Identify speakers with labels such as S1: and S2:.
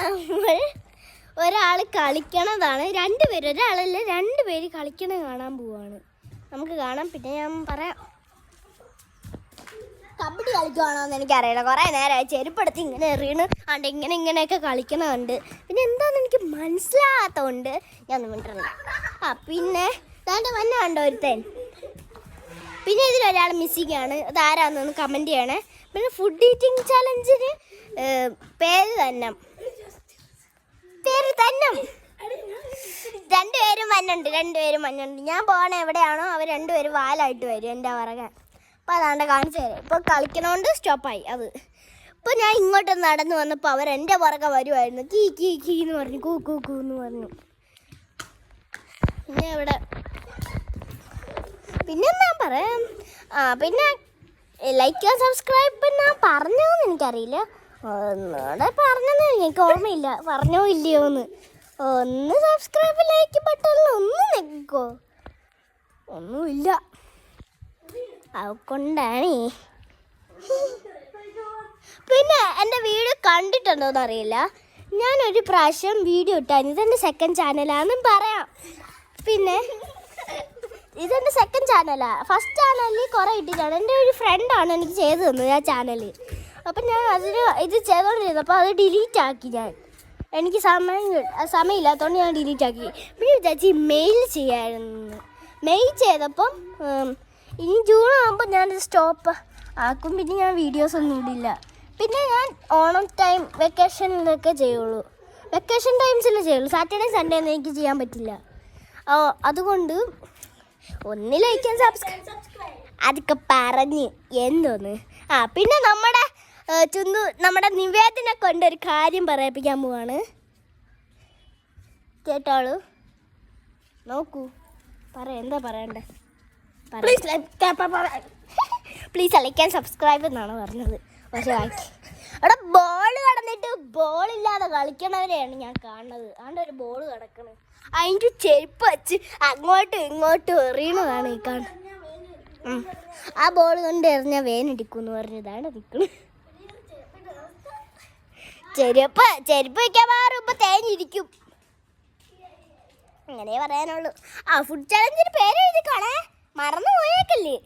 S1: നമ്മൾ ഒരാൾ കളിക്കണതാണ്. ഒരാളല്ല 2 പേര് കളിക്കണത് കാണാൻ പോവാണ്. നമുക്ക് കാണാം. പിന്നെ ഞാൻ പറയാം. കബഡി കളിക്കുവാണോന്ന് എനിക്കറിയില്ല. കുറേ നേരമായി ചെരുപ്പെടുത്ത് ഇങ്ങനെ എറിയണ് അണ്ട് ഇങ്ങനെയൊക്കെ കളിക്കണമുണ്ട്. പിന്നെ എന്താണെന്ന് എനിക്ക് മനസ്സിലാകാത്തതുകൊണ്ട് ഞാൻ വിട്ടില്ല. പിന്നെ താൻ്റെ വന്ന കണ്ടോ ഒരുത്തൻ. പിന്നെ ഇതിലൊരാൾ മിസ്സിങ്ങാണ്. അതാരാന്നൊന്ന് കമൻറ്റ് ചെയ്യണേ. പിന്നെ ഫുഡ് ഈറ്റിംഗ് ചലഞ്ചിന് പേര് തന്നെ 2 പേരും മഞ്ഞുണ്ട്. ഞാൻ പോകണ എവിടെയാണോ അവർ 2 പേരും വാലായിട്ട് വരും എൻ്റെ പുറകെ. അപ്പോൾ അതാണ്ട് കാണിച്ചു തരാം. ഇപ്പോൾ കളിക്കണോണ്ട് സ്റ്റോപ്പായി അത്. ഇപ്പോൾ ഞാൻ ഇങ്ങോട്ട് നടന്നു വന്നപ്പോൾ അവർ എൻ്റെ പുറകെ വരുമായിരുന്നു. കീ കീ കീ എന്ന് പറഞ്ഞു, കൂ കൂ കൂ എന്ന് പറഞ്ഞു. പിന്നെ ഞാൻ പറയാം. പിന്നെ ലൈക്ക് ആൻഡ് സബ്സ്ക്രൈബ് ഞാൻ പറഞ്ഞോന്ന് എനിക്കറിയില്ല. ഒന്നുകൂടെ പറഞ്ഞെന്ന് എനിക്ക് ഓർമ്മയില്ല. പറഞ്ഞോ ഇല്ലയോ എന്ന്. ഒന്ന് സബ്സ്ക്രൈബ് ലൈക്ക് ബട്ടണിൽ ഒന്ന് നെക്കോ. ഒന്നുമില്ല. അതുകൊണ്ടാണ്. പിന്നെ എൻ്റെ വീഡിയോ കണ്ടിട്ടുണ്ടോയെന്ന് അറിയില്ല. ഞാനൊരു പ്രാവശ്യം വീഡിയോ ഇട്ടായിരുന്നു. ഇതെൻ്റെ സെക്കൻഡ് ചാനലാണെന്നും പറയാം. പിന്നെ ഇതെൻ്റെ സെക്കൻഡ് ചാനലാണ്. ഫസ്റ്റ് ചാനലിൽ കുറേ ഇട്ടിട്ടാണ്. എൻ്റെ ഒരു ഫ്രണ്ടാണ് എനിക്ക് ചെയ്തു തന്നത് ആ ചാനൽ. അപ്പം ഞാൻ ഇത് ചെയ്തുകൊണ്ടിരുന്നപ്പോൾ അത് ഡിലീറ്റ് ആക്കി. എനിക്ക് സമയമില്ലാത്തതുകൊണ്ട് ഞാൻ ഡിലീറ്റ് ആക്കി. പിന്നെ വിചാരിച്ച് മെയിൽ ചെയ്യാമായിരുന്നു. മെയിൽ ചെയ്തപ്പം ഇനി ജൂൺ ആകുമ്പോൾ ഞാനത് സ്റ്റോപ്പ് ആക്കും. പിന്നെ ഞാൻ വീഡിയോസൊന്നും ഇടില്ല. പിന്നെ ഞാൻ ഓണം ടൈം വെക്കേഷനിലൊക്കെ ചെയ്യുള്ളൂ. വെക്കേഷൻ ടൈംസിലേ ചെയ്യുള്ളൂ. സാറ്റർഡേ സൺഡേ ഒന്നും എനിക്ക് ചെയ്യാൻ പറ്റില്ല. അതുകൊണ്ട് ഒന്ന് ലൈക്ക് ആൻഡ് സബ്സ്ക്രൈബ് അതൊക്കെ പറഞ്ഞ് എന്തോന്ന്. പിന്നെ നമ്മുടെ നിവേദനെ കൊണ്ടൊരു കാര്യം പറയിപ്പിക്കാൻ പോവാണ്. കേട്ടോളൂ, നോക്കൂ, എന്താ പറയണ്ടേ. പ്ലീസ് ലൈക്ക് ആൻഡ് സബ്സ്ക്രൈബ് എന്നാണ് പറഞ്ഞത്. പക്ഷേ അവിടെ ബോൾ കടന്നിട്ട് ബോളില്ലാതെ കളിക്കണവരെയാണ് ഞാൻ കാണുന്നത്. അതുകൊണ്ട് ഒരു ബോൾ കിടക്കണത് അതിൻ്റെ ചെരുപ്പ് വെച്ച് അങ്ങോട്ടും ഇങ്ങോട്ടും എറിയണതാണ് ഈ കാണുന്നത്. ആ ബോൾ കൊണ്ട് എറിഞ്ഞാൽ വേനടിക്കും എന്ന് പറഞ്ഞതാണ് നിൽക്കുന്നത്. ചെരുപ്പ് വയ്ക്കാൻ മാറുമ്പോൾ തേഞ്ഞിരിക്കും. അങ്ങനെ പറയാനുള്ളൂ. ഫുഡ് ചലഞ്ചിന് പേര് എഴുതിക്കോളേ, മറന്നു പോയേക്കല്ലേ.